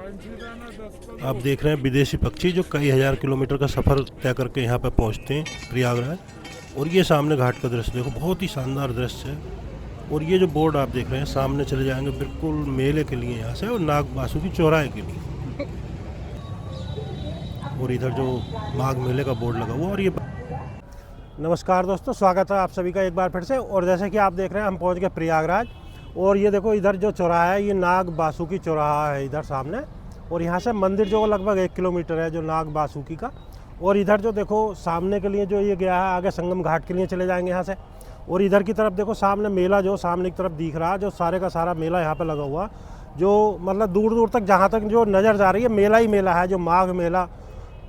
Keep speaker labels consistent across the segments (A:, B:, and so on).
A: आप देख रहे हैं विदेशी पक्षी जो कई हजार किलोमीटर का सफ़र तय करके यहाँ पर पहुँचते हैं प्रयागराज। और ये सामने घाट का दृश्य देखो, बहुत ही शानदार दृश्य है। और ये जो बोर्ड आप देख रहे हैं सामने चले जाएंगे बिल्कुल मेले के लिए यहाँ से, और नाग बासुकी चौराहे के लिए। और इधर जो माघ मेले का बोर्ड लगा हुआ। और ये नमस्कार दोस्तों, स्वागत है आप सभी का एक बार फिर से। और जैसे कि आप देख रहे हैं हम पहुंच गए प्रयागराज। और ये देखो इधर जो चौराहा है ये नाग बासुकी चौराहा है इधर सामने। और यहाँ से मंदिर जो लगभग 1 किलोमीटर है जो नाग बासुकी का। और इधर जो देखो सामने के लिए जो ये गया है आगे संगम घाट के लिए चले जाएंगे यहाँ से। और इधर की तरफ देखो सामने मेला जो सामने की तरफ दिख रहा है, जो सारे का सारा मेला यहाँ पे लगा हुआ, जो मतलब दूर दूर तक जहाँ तक जो नज़र जा रही है मेला ही मेला है। जो माघ मेला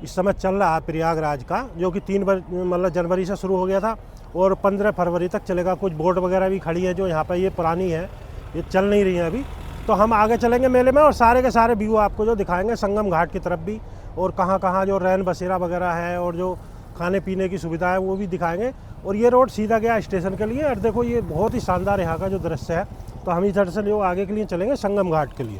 A: इस समय चल रहा है प्रयागराज का, जो कि 3 जनवरी से शुरू हो गया था और 15 फरवरी तक चलेगा। कुछ बोट वगैरह भी खड़ी है जो यहाँ पे ये पुरानी है, ये चल नहीं रही है अभी। तो हम आगे चलेंगे मेले में और सारे के सारे व्यू आपको जो दिखाएंगे संगम घाट की तरफ भी, और कहाँ कहाँ जो रैन बसेरा वगैरह है और जो खाने पीने की सुविधा है वो भी दिखाएंगे। और ये रोड सीधा गया स्टेशन के लिए। और देखो ये बहुत ही शानदार यहाँ का जो दृश्य है। तो हम इधर से जो आगे के लिए चलेंगे संगम घाट के लिए।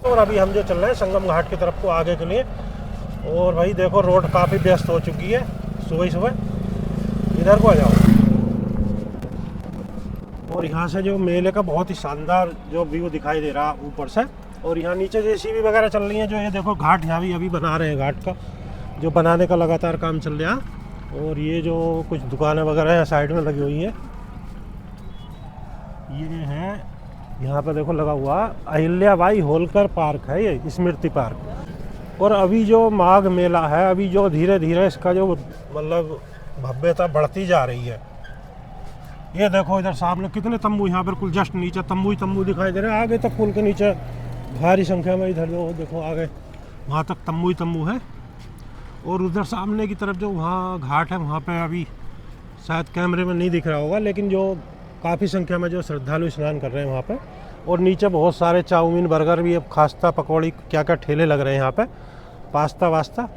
A: और अभी हम जो चल रहे हैं संगम घाट की तरफ को आगे के लिए। और भाई देखो रोड काफ़ी व्यस्त हो चुकी है सुबह ही सुबह। इधर को आ जाओ। और यहाँ से जो मेले का बहुत ही शानदार जो व्यू दिखाई दे रहा है ऊपर से। और यहाँ नीचे जेसीबी वगैरह चल रही है जो ये देखो घाट यहाँ भी अभी बना रहे हैं, घाट का जो बनाने का लगातार काम चल रहा है। और ये जो कुछ दुकानें वगैरह हैं साइड में लगी हुई हैं, ये है यहाँ पे देखो लगा हुआ अहिल्याबाई होलकर पार्क है, ये स्मृति पार्क। और अभी जो माघ मेला है अभी जो धीरे धीरे इसका जो मतलब भव्यता बढ़ती जा रही है। ये देखो इधर सामने कितने तंबू, यहाँ बिल्कुल जस्ट नीचे तंबू ही तंबू दिखाई दे रहे हैं। आगे तक पुल के नीचे भारी संख्या में इधर जो देखो आगे वहाँ तक तंबू ही तंबू है। और उधर सामने की तरफ जो वहाँ घाट है वहाँ पे अभी शायद कैमरे में नहीं दिख रहा होगा, लेकिन जो काफ़ी संख्या में जो श्रद्धालु स्नान कर रहे हैं वहाँ पे। और नीचे बहुत सारे चाउमीन बर्गर भी, अब खास्ता पकौड़ी क्या क्या ठेले लग रहे हैं यहाँ पे, पास्ता वास्ता।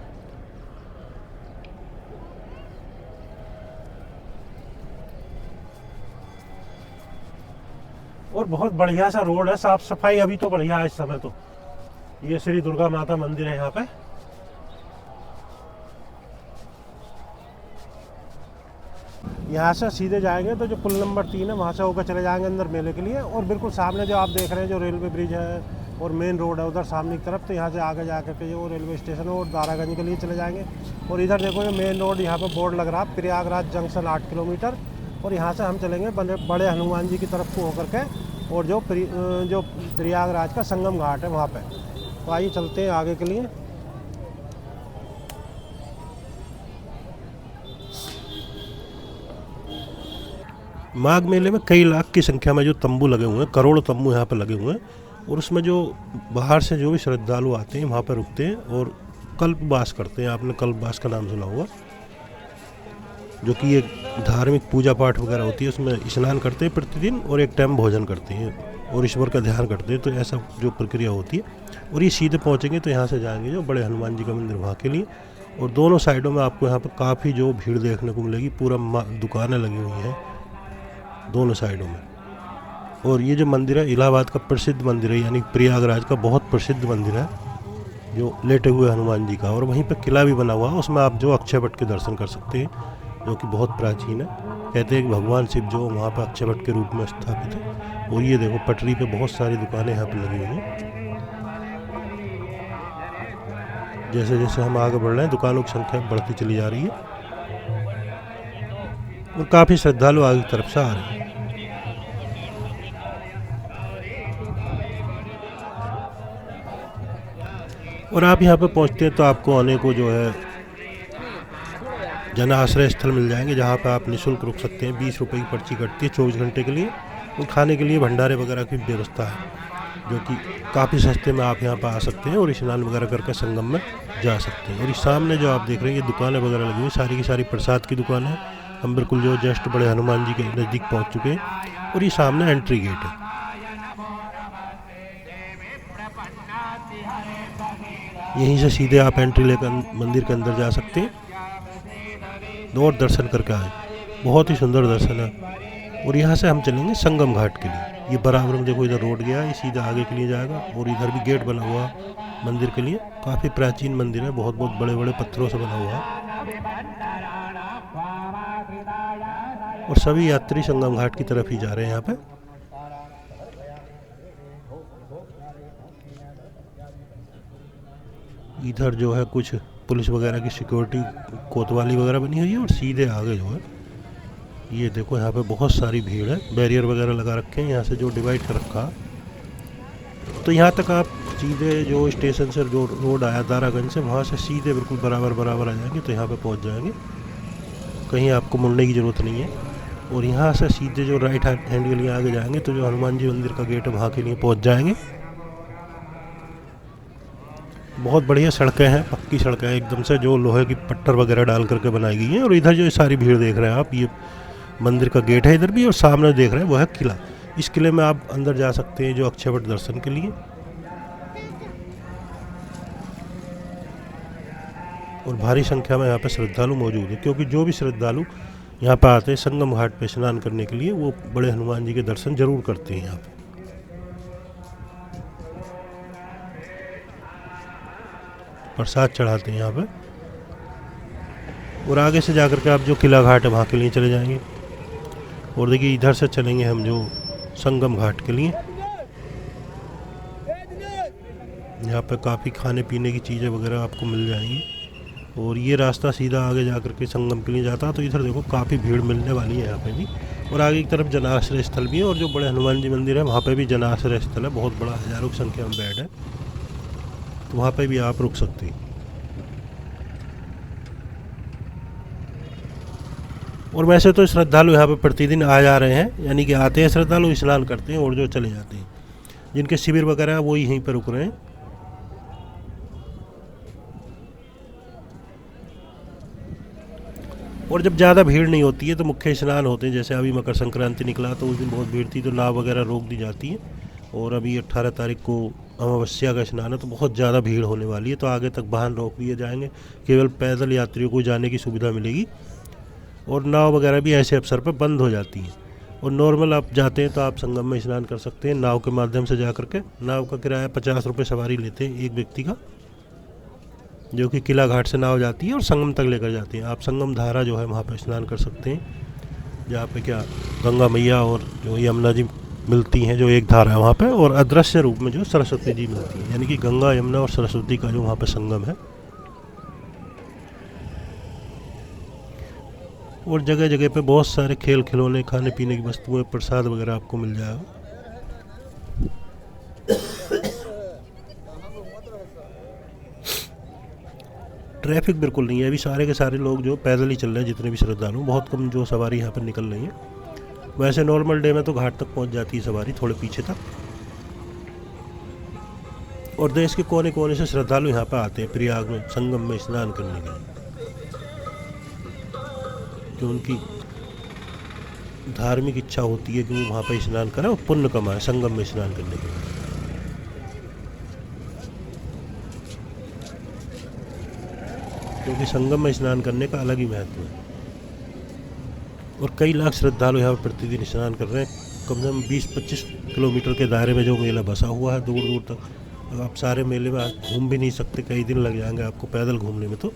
A: और बहुत बढ़िया सा रोड है, साफ सफाई अभी तो बढ़िया है इस समय। तो ये श्री दुर्गा माता मंदिर है यहाँ पे। यहाँ से सीधे जाएंगे तो जो पुल नंबर 3 है वहाँ से होकर चले जाएंगे अंदर मेले के लिए। और बिल्कुल सामने जो आप देख रहे हैं जो रेलवे ब्रिज है और मेन रोड है उधर सामने की तरफ, तो यहाँ से आगे जा करके जो रेलवे स्टेशन है और दारागंज के लिए चले जाएंगे। और इधर देखो ये मेन रोड यहाँ पे बोर्ड लग रहा है प्रयागराज जंक्शन 8 किलोमीटर। और यहाँ से हम चलेंगे बड़े हनुमान जी की तरफ को होकर के, और जो प्रयागराज का संगम घाट है वहाँ पे। तो आइए चलते हैं आगे के लिए। माघ मेले में कई लाख की संख्या में जो तंबू लगे हुए हैं, करोड़ों तंबू यहाँ पर लगे हुए हैं। और उसमें जो बाहर से जो भी श्रद्धालु आते हैं वहाँ पर रुकते हैं और कल्पवास करते हैं। आपने कल्पवास का नाम सुना होगा, जो कि एक धार्मिक पूजा पाठ वगैरह होती है, उसमें स्नान करते हैं प्रतिदिन और एक टाइम भोजन करते हैं और ईश्वर का ध्यान करते हैं। तो ऐसा जो प्रक्रिया होती है। और ये सीधे पहुँचेंगे तो यहाँ से जाएंगे जो बड़े हनुमान जी का मंदिर वहाँ के लिए। और दोनों साइडों में आपको यहाँ पर काफ़ी जो भीड़ देखने को मिलेगी, पूरा दुकानें लगी हुई हैं दोनों साइडों में। और ये जो मंदिर है इलाहाबाद का प्रसिद्ध मंदिर है, यानी प्रयागराज का बहुत प्रसिद्ध मंदिर है जो लेटे हुए हनुमान जी का। और वहीं पे किला भी बना हुआ है, उसमें आप जो अक्षय वट के दर्शन कर सकते हैं, जो कि बहुत प्राचीन है। कहते हैं कि भगवान शिव जो वहाँ पर अक्षय वट के रूप में स्थापित है। और ये देखो पटरी पे बहुत सारी दुकानें यहाँ पर लगी हुई हैं। जैसे जैसे हम आगे बढ़ रहे हैं दुकानों की संख्या बढ़ती चली जा रही है और काफ़ी श्रद्धालु आगे की तरफ से आ रहे हैं। और आप यहाँ पे पहुँचते हैं तो आपको आने को जो है जन आश्रय स्थल मिल जाएंगे, जहाँ पे आप निःशुल्क रुक सकते हैं। 20 रुपये की पर्ची कटती है 24 घंटे के लिए। और खाने के लिए भंडारे वगैरह की व्यवस्था है, जो कि काफ़ी सस्ते में आप यहाँ पर आ सकते हैं और स्नान वगैरह करके संगम में जा सकते हैं। और इस सामने जो आप देख रहे हैं ये दुकानें वगैरह लगी हुई, सारी की सारी प्रसाद की दुकान है। हम बिल्कुल जो जस्ट बड़े हनुमान जी के नज़दीक पहुँच चुके हैं। और ये सामने एंट्री गेट है। यहीं से सीधे आप एंट्री लेकर मंदिर के अंदर जा सकते हैं और दर्शन करके आए। बहुत ही सुंदर दर्शन है। और यहाँ से हम चलेंगे संगम घाट के लिए। ये बराबर में देखो इधर रोड गया, ये सीधा आगे के लिए जाएगा। और इधर भी गेट बना हुआ मंदिर के लिए, काफ़ी प्राचीन मंदिर है, बहुत बहुत बड़े बड़े पत्थरों से बना हुआ है। और सभी यात्री संगम घाट की तरफ ही जा रहे हैं यहाँ पे। इधर जो है कुछ पुलिस वगैरह की सिक्योरिटी कोतवाली वगैरह बनी हुई है। और सीधे आगे जो है ये देखो यहाँ पे बहुत सारी भीड़ है, बैरियर वगैरह लगा रखे हैं यहाँ से जो डिवाइड कर रखा। तो यहाँ तक आप सीधे जो स्टेशन से जो रोड आया दारागंज से, वहाँ से सीधे बिल्कुल बराबर आ जाएंगे तो यहाँ पे पहुँच जाएंगे, कहीं आपको मुड़ने की ज़रूरत नहीं है। और यहाँ से सीधे जो राइट हैंड के लिए आगे जाएंगे तो जो हनुमान जी मंदिर का गेट है वहाँ के लिए पहुँच जाएंगे। बहुत बढ़िया सड़कें हैं, पक्की सड़कें हैं एकदम से, जो लोहे की पट्टर वगैरह डाल करके बनाई गई हैं। और इधर जो सारी भीड़ देख रहे हैं आप, ये मंदिर का गेट है इधर भी, और सामने देख रहे हैं वो है किला। इस किले में आप अंदर जा सकते हैं जो अक्षयवट दर्शन के लिए। और भारी संख्या में यहाँ पे श्रद्धालु मौजूद है, क्योंकि जो भी श्रद्धालु यहाँ पर आते हैं संगम घाट पे स्नान करने के लिए, वो बड़े हनुमान जी के दर्शन जरूर करते हैं यहाँ पे। प्रसाद चढ़ाते हैं यहाँ पे। और आगे से जाकर के आप जो किला घाट है वहाँ के लिए चले जाएंगे। और देखिए इधर से चलेंगे हम जो संगम घाट के लिए। यहाँ पे काफ़ी खाने पीने की चीज़ें वगैरह आपको मिल जाएंगी। और ये रास्ता सीधा आगे जाकर के संगम के लिए जाता है। तो इधर देखो काफ़ी भीड़ मिलने वाली है यहाँ पे भी। और आगे की तरफ जनाश्रय स्थल भी है, और जो बड़े हनुमान जी मंदिर है वहाँ पे भी जनाश्रय स्थल है, बहुत बड़ा, हज़ारों की संख्या में बेड है, तो वहाँ पे भी आप रुक सकते हैं। और वैसे तो श्रद्धालु यहाँ पे प्रतिदिन आ जा रहे हैं, यानी कि आते हैं श्रद्धालु, स्नान करते हैं और जो चले जाते हैं। जिनके शिविर वगैरह है वो यहीं पर रुक रहे हैं। और जब ज़्यादा भीड़ नहीं होती है तो मुख्य स्नान होते हैं। जैसे अभी मकर संक्रांति निकला तो उस दिन बहुत भीड़ थी, तो नाव वगैरह रोक दी जाती है। और अभी 18 तारीख को अमावस्या का स्नान है, तो बहुत ज़्यादा भीड़ होने वाली है, तो आगे तक वाहन रोक दिए जाएंगे, केवल पैदल यात्रियों को जाने की सुविधा मिलेगी। और नाव वगैरह भी ऐसे अवसर पर बंद हो जाती हैं। और नॉर्मल आप जाते हैं तो आप संगम में स्नान कर सकते हैं नाव के माध्यम से जा करके। नाव का किराया 50 रुपये सवारी लेते हैं एक व्यक्ति का, जो कि किला घाट से नाव जाती है और संगम तक लेकर जाती है। आप संगम धारा जो है वहाँ पर स्नान कर सकते हैं, जहाँ पे क्या गंगा मैया और जो यमुना जी मिलती हैं, जो एक धारा है वहाँ पे, और अदृश्य रूप में जो सरस्वती जी मिलती हैं, यानी कि गंगा यमुना और सरस्वती का जो वहाँ पे संगम है। और जगह जगह पे बहुत सारे खेल खिलौने, खाने पीने की वस्तुएं, प्रसाद वगैरह आपको मिल जाएगा। ट्रैफिक बिल्कुल नहीं है, अभी सारे के सारे लोग जो पैदल ही चल रहे हैं, जितने भी श्रद्धालु, बहुत कम जो सवारी यहाँ पर निकल रही है। वैसे नॉर्मल डे में तो घाट तक पहुँच जाती है सवारी, थोड़े पीछे तक। और देश के कोने कोने से श्रद्धालु यहाँ पर आते हैं प्रयाग में संगम में स्नान करने के लिए, जो उनकी धार्मिक इच्छा होती है कि वो वहाँ पर स्नान करें और पुण्य कमाएं संगम में स्नान करने के लिए। क्योंकि संगम में स्नान करने का अलग ही महत्व है। और कई लाख श्रद्धालु यहाँ पर प्रतिदिन स्नान कर रहे हैं। कम से कम 20-25 किलोमीटर के दायरे में जो मेला बसा हुआ है, दूर दूर तक आप सारे मेले में घूम भी नहीं सकते, कई दिन लग जाएंगे आपको पैदल घूमने में तो।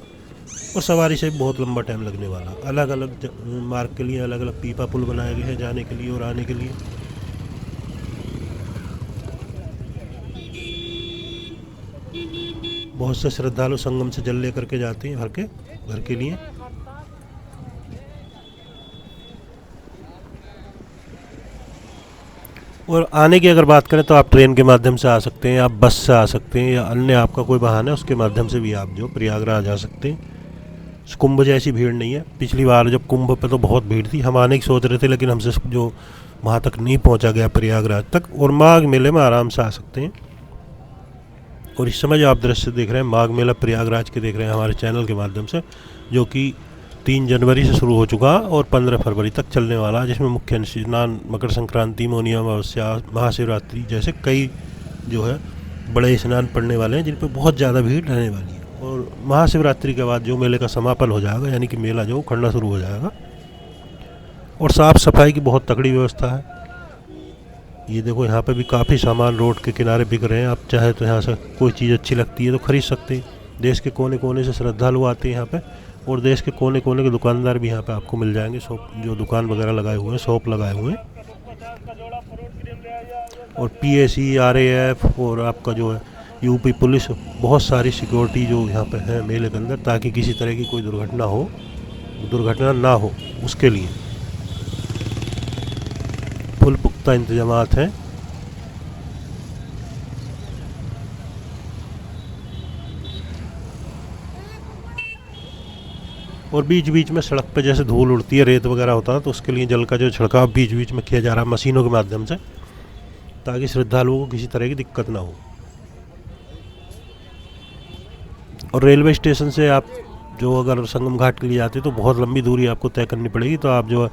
A: और सवारी से भी बहुत लंबा टाइम लगने वाला। अलग अलग मार्ग के लिए अलग अलग पीपा पुल बनाए गए हैं जाने के लिए और आने के लिए। बहुत से श्रद्धालु संगम से जल लेकर के जाते हैं घर के लिए। और आने की अगर बात करें तो आप ट्रेन के माध्यम से आ सकते हैं, आप बस से आ सकते हैं, या अन्य आपका कोई वाहन है उसके माध्यम से भी आप जो प्रयागराज आ सकते हैं। कुंभ जैसी भीड़ नहीं है। पिछली बार जब कुंभ पे तो बहुत भीड़ थी, हम आने की सोच रहे थे लेकिन हमसे जो वहाँ तक नहीं पहुँचा गया प्रयागराज तक। और माघ मेले में आराम से आ सकते हैं। और इस समय जो आप दृश्य देख रहे हैं माघ मेला प्रयागराज के देख रहे हैं हमारे चैनल के माध्यम से, जो कि 3 जनवरी से शुरू हो चुका और 15 फरवरी तक चलने वाला है, जिसमें मुख्य स्नान, मकर संक्रांति, मौनी अमावस्या, महाशिवरात्रि जैसे कई जो है बड़े स्नान पड़ने वाले हैं, जिन पर बहुत ज़्यादा भीड़ रहने वाली है। और महाशिवरात्रि के बाद जो मेले का समापन हो जाएगा, यानी कि मेला जो खड़ना शुरू हो जाएगा। और साफ़ सफाई की बहुत तगड़ी व्यवस्था है। ये देखो यहाँ पे भी काफ़ी सामान रोड के किनारे बिक रहे हैं। आप चाहे तो यहाँ से कोई चीज़ अच्छी लगती है तो ख़रीद सकते हैं। देश के कोने कोने से श्रद्धालु आते हैं यहाँ पे, और देश के कोने कोने के दुकानदार भी यहाँ पे आपको मिल जाएंगे। शॉप जो दुकान वगैरह लगाए हुए हैं, शॉप लगाए हुए हैं। और PSE, RAF और आपका जो है UP पुलिस, बहुत सारी सिक्योरिटी जो यहाँ पे है मेले के अंदर, ताकि किसी तरह की कोई दुर्घटना ना हो, उसके लिए फुल पुख्ता इंतजामात हैं। और बीच बीच में सड़क पे जैसे धूल उड़ती है, रेत वगैरह होता है, तो उसके लिए जल का जो छिड़काव बीच बीच में किया जा रहा है मशीनों के माध्यम से, ताकि श्रद्धालुओं को किसी तरह की दिक्कत ना हो। और रेलवे स्टेशन से आप जो अगर संगम घाट के लिए जाते हैं तो बहुत लंबी दूरी आपको तय करनी पड़ेगी, तो आप जो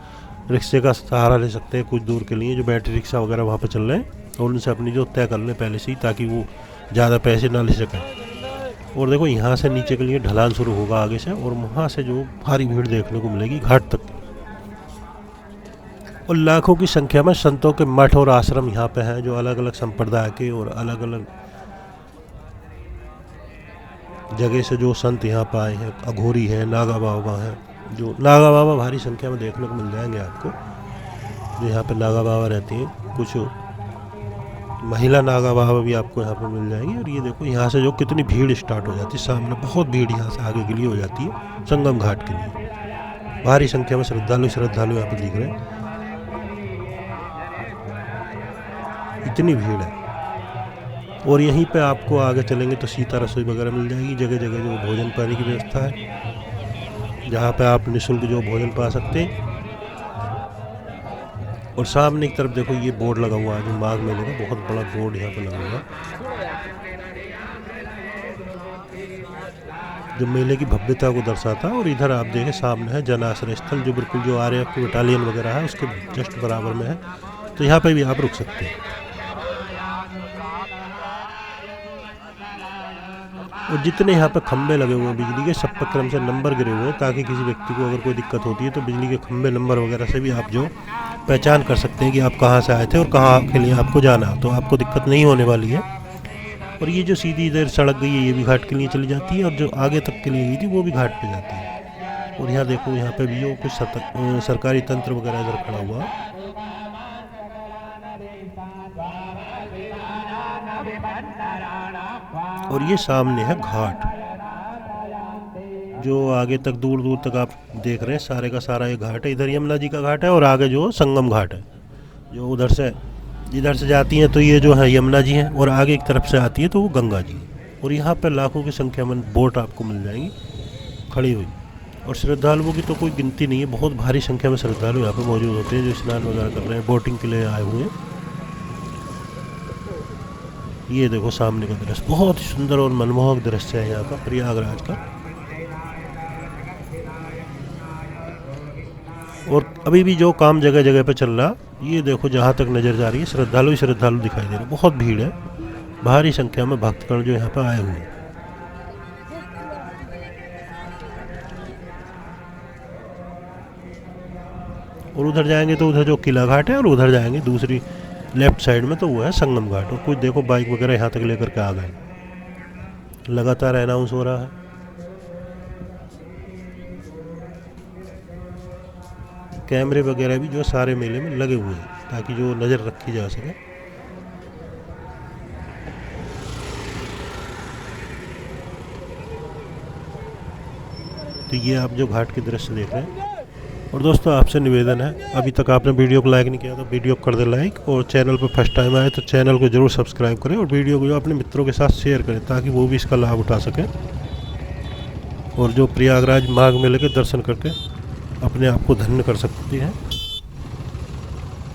A: रिक्शे का सहारा ले सकते हैं कुछ दूर के लिए, जो बैटरी रिक्शा वगैरह वहाँ पे चल रहे हैं, और उनसे अपनी जो तय कर लें पहले से ही, ताकि वो ज़्यादा पैसे ना ले सकें। और देखो यहाँ से नीचे के लिए ढलान शुरू होगा आगे से, और वहाँ से जो भारी भीड़ देखने को मिलेगी घाट तक। और लाखों की संख्या में संतों के मठ और आश्रम यहाँ पे हैं, जो अलग अलग संप्रदाय के और अलग अलग जगह से जो संत यहाँ पर आए हैं। अघोरी है, नागा बाबा हैं, जो नागा बाबा भारी संख्या में देखने को मिल जाएंगे आपको, जो यहाँ पे नागा बाबा रहती हैं। कुछ महिला नागा बाबा भी आपको यहाँ पर मिल जाएंगी। और ये देखो यहाँ से जो कितनी भीड़ स्टार्ट हो जाती है, सामने बहुत भीड़ यहाँ से आगे के लिए हो जाती है संगम घाट के लिए। भारी संख्या में श्रद्धालु यहाँ पर दिख रहे हैं, इतनी भीड़ है। और यहीं पे आपको आगे चलेंगे तो सीता रसोई वगैरह मिल जाएगी। जगह जगह जो भोजन पानी की व्यवस्था है, जहाँ पे आप निःशुल्क जो भोजन पा सकते हैं। और सामने की तरफ देखो ये बोर्ड लगा हुआ है, जो माघ मेले का बहुत बड़ा बोर्ड यहाँ पे लगा हुआ है, जो मेले की भव्यता को दर्शाता है। और इधर आप देखें सामने है जन आश्रय स्थल, जो बिल्कुल जो RAF की बटालियन वगैरह है उसके जस्ट बराबर में है, तो यहाँ पे भी आप रुक सकते हैं। और जितने यहाँ पे खंबे लगे हुए हैं बिजली के, सब पर क्रम से नंबर गिरे हुए हैं, ताकि किसी व्यक्ति को अगर कोई दिक्कत होती है तो बिजली के खंबे नंबर वगैरह से भी आप जो पहचान कर सकते हैं कि आप कहाँ से आए थे और कहाँ के लिए आपको जाना, तो आपको दिक्कत नहीं होने वाली है। और ये जो सीधी इधर सड़क गई है, ये भी घाट के लिए चली जाती है, और जो आगे तक के लिए गई थी वो भी घाट पे जाती है। और यहाँ देखो यहाँ पे भी जो कुछ सरकारी तंत्र वगैरह इधर खड़ा हुआ है। और ये सामने है घाट, जो आगे तक दूर दूर तक आप देख रहे हैं, सारे का सारा ये घाट है। इधर यमुना जी का घाट है, और आगे जो संगम घाट है, जो उधर से इधर से जाती हैं तो ये जो है यमुना जी हैं, और आगे एक तरफ से आती है तो वो गंगा जी। और यहाँ पर लाखों की संख्या में बोट आपको मिल जाएंगी खड़ी हुई। और श्रद्धालुओं की तो कोई गिनती नहीं है, बहुत भारी संख्या में श्रद्धालु यहाँ पर मौजूद होते हैं, जो स्नान वगैरह कर रहे हैं, बोटिंग के लिए आए हुए हैं। ये देखो सामने का दृश्य, बहुत ही सुंदर और मनमोहक दृश्य है यहाँ का प्रयागराज का। और अभी भी जो काम जगह जगह पे चल रहा, ये देखो जहाँ तक नज़र जा रही है श्रद्धालु दिखाई दे रहे हैं। बहुत भीड़ है, भारी संख्या में भक्तगण जो यहाँ पे आए हुए हैं। और उधर जाएंगे तो उधर जो किला घाट है, और उधर जाएंगे दूसरी लेफ्ट साइड में तो वो है संगम घाट। और कुछ देखो बाइक वगैरह यहाँ तक लेकर के आ गए, लगातार अनाउंस हो रहा है। कैमरे वगैरह भी जो सारे मेले में लगे हुए हैं, ताकि जो नज़र रखी जा सके। तो ये आप जो घाट के दृश्य देख रहे हैं। और दोस्तों आपसे निवेदन है, अभी तक आपने वीडियो को लाइक नहीं किया तो वीडियो को कर दे लाइक, और चैनल पर फर्स्ट टाइम आए तो चैनल को जरूर सब्सक्राइब करें, और वीडियो को जो अपने मित्रों के साथ शेयर करें, ताकि वो भी इसका लाभ उठा सकें, और जो प्रयागराज माघ मेले के दर्शन करके अपने आप को धन्य कर सकते हैं।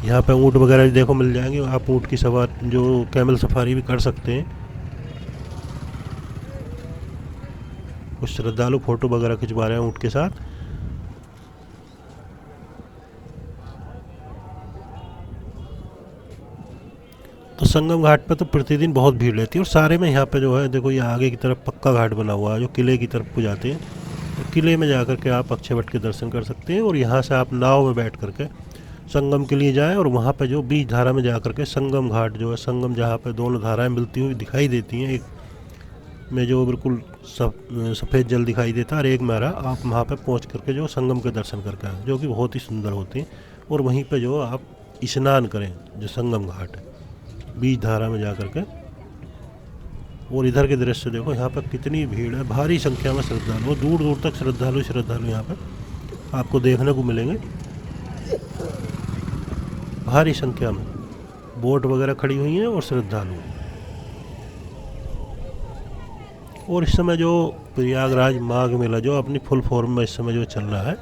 A: यहाँ पे ऊँट वगैरह भी देखो मिल जाएंगे, आप ऊँट की सवारी जो कैमल सफारी भी कर सकते हैं। कुछ श्रद्धालु फोटो वगैरह खिंचवा रहे हैं ऊँट के साथ। तो संगम घाट पे तो प्रतिदिन बहुत भीड़ रहती है, और सारे में यहाँ पे जो है देखो, ये आगे की तरफ पक्का घाट बना हुआ है, जो किले की तरफ को जाते हैं। तो किले में जाकर के आप अक्षयवट के दर्शन कर सकते हैं, और यहाँ से आप नाव में बैठ करके संगम के लिए जाएं, और वहाँ पे जो बीच धारा में जा करके संगम घाट जो है, संगम जहाँ पे दोनों धाराएं मिलती हुई दिखाई देती हैं, एक में जो बिल्कुल सफ़ेद जल दिखाई देता है और एक में हरा, आप वहाँ पे पहुँच करके जो संगम के दर्शन करके आएँ, जो कि बहुत ही सुंदर होते हैं। और वहीं पे जो आप स्नान करें, जो संगम घाट है बीच धारा में जा करके। और इधर के दृश्य देखो, यहाँ पर कितनी भीड़ है, भारी संख्या में श्रद्धालु, दूर दूर तक श्रद्धालु यहाँ पर आपको देखने को मिलेंगे। भारी संख्या में बोट वगैरह खड़ी हुई हैं और श्रद्धालु। और इस समय जो प्रयागराज माघ मेला जो अपनी फुल फॉर्म में इस समय जो चल रहा है,